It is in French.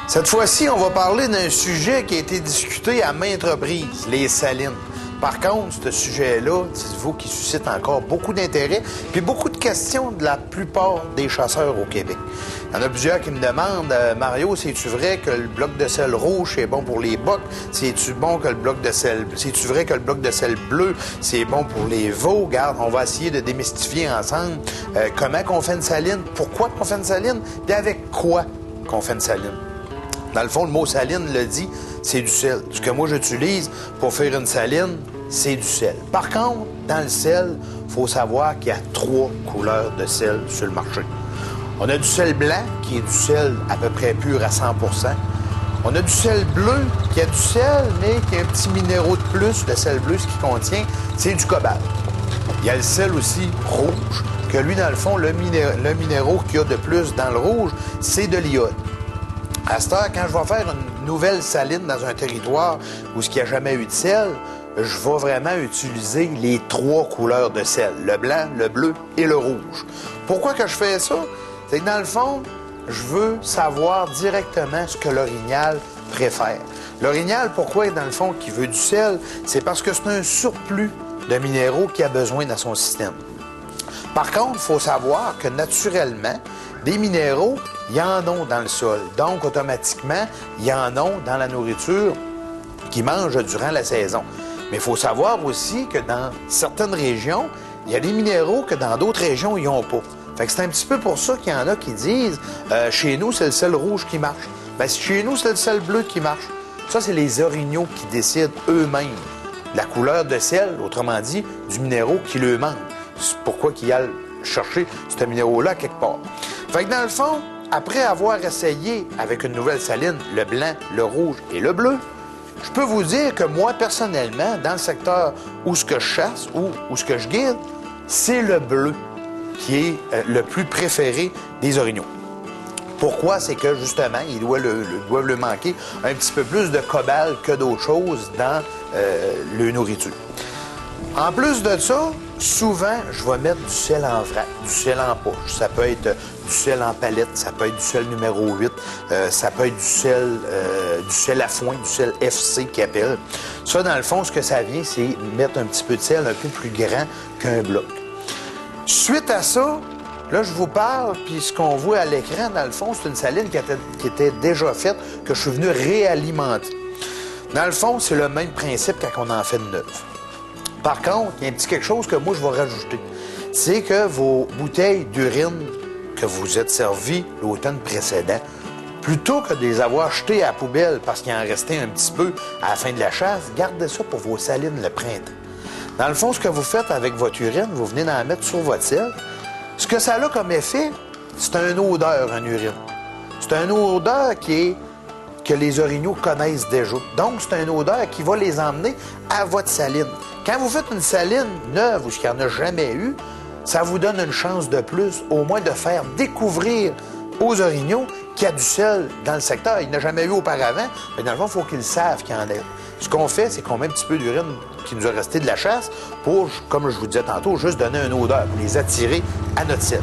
Cette fois-ci, on va parler d'un sujet qui a été discuté à maintes reprises, les salines. Par contre, ce sujet-là, dites-vous, qui suscite encore beaucoup d'intérêt puis beaucoup de questions de la plupart des chasseurs au Québec. Il y en a plusieurs qui me demandent, Mario, c'est-tu vrai que le bloc de sel rouge, c'est bon pour les bocs? C'est-tu bon que le bloc de sel... C'est-tu vrai que le bloc de sel bleu, c'est bon pour les veaux? Regarde, on va essayer de démystifier ensemble comment qu'on fait une saline, pourquoi qu'on fait une saline, puis avec quoi qu'on fait une saline. Dans le fond, le mot saline le dit, c'est du sel. Ce que moi j'utilise pour faire une saline, c'est du sel. Par contre, dans le sel, il faut savoir qu'il y a 3 couleurs de sel sur le marché. On a du sel blanc, qui est du sel à peu près pur à 100 %. On a du sel bleu, qui a du sel, mais qui a un petit minéraux de plus. Le sel bleu, ce qu'il contient, c'est du cobalt. Il y a le sel aussi rouge, que lui, dans le fond, le minéraux qu'il y a de plus dans le rouge, c'est de l'iode. À cette heure, quand je vais faire une nouvelle saline dans un territoire où il n'y a jamais eu de sel, je vais vraiment utiliser les 3 couleurs de sel, le blanc, le bleu et le rouge. Pourquoi que je fais ça? C'est que dans le fond, je veux savoir directement ce que l'orignal préfère. L'orignal, pourquoi, dans le fond, qui veut du sel? C'est parce que c'est un surplus de minéraux qu'il a besoin dans son système. Par contre, il faut savoir que naturellement, des minéraux, il y en a dans le sol. Donc, automatiquement, il y en a dans la nourriture qu'ils mangent durant la saison. Mais il faut savoir aussi que dans certaines régions, il y a des minéraux que dans d'autres régions, ils n'ont pas. Fait que c'est un petit peu pour ça qu'il y en a qui disent chez nous, c'est le sel rouge qui marche. Bien, chez nous, c'est le sel bleu qui marche. Ça, c'est les orignaux qui décident eux-mêmes la couleur de sel, autrement dit, du minéraux qui le manque. C'est pourquoi qu'ils aillent chercher ce minéraux-là quelque part. Fait que dans le fond, après avoir essayé avec une nouvelle saline, le blanc, le rouge et le bleu, je peux vous dire que moi, personnellement, dans le secteur où ce que je chasse ou où ce que je guide, c'est le bleu qui est le plus préféré des orignaux. Pourquoi? C'est que, justement, ils doivent le manquer un petit peu plus de cobalt que d'autres choses dans le nourriture. En plus de ça, souvent, je vais mettre du sel en vrac, du sel en poche. Ça peut être du sel en palette, ça peut être du sel numéro 8, ça peut être du sel à foin, du sel FC qu'ils appellent. Ça, dans le fond, ce que ça vient, c'est mettre un petit peu de sel un peu plus grand qu'un bloc. Suite à ça, là, je vous parle, puis ce qu'on voit à l'écran, dans le fond, c'est une saline qui était déjà faite, que je suis venu réalimenter. Dans le fond, c'est le même principe quand on en fait une neuve. Par contre, il y a un petit quelque chose que moi, je vais rajouter. C'est que vos bouteilles d'urine que vous êtes servis l'automne précédent, plutôt que de les avoir jetées à la poubelle parce qu'il en restait un petit peu à la fin de la chasse, gardez ça pour vos salines le printemps. Dans le fond, ce que vous faites avec votre urine, vous venez d'en mettre sur votre sel. Ce que ça a comme effet, c'est une odeur, une urine. C'est une odeur que les orignaux connaissent déjà. Donc, c'est une odeur qui va les emmener à votre saline. Quand vous faites une saline neuve ou ce qu'il n'y en a jamais eu, ça vous donne une chance de plus, au moins de faire découvrir aux orignaux qu'il y a du sel dans le secteur. Il n'a jamais eu auparavant, mais dans le fond, il faut qu'ils savent qu'il y en a. Ce qu'on fait, c'est qu'on met un petit peu d'urine qui nous a resté de la chasse pour, comme je vous disais tantôt, juste donner une odeur, pour les attirer à notre sel.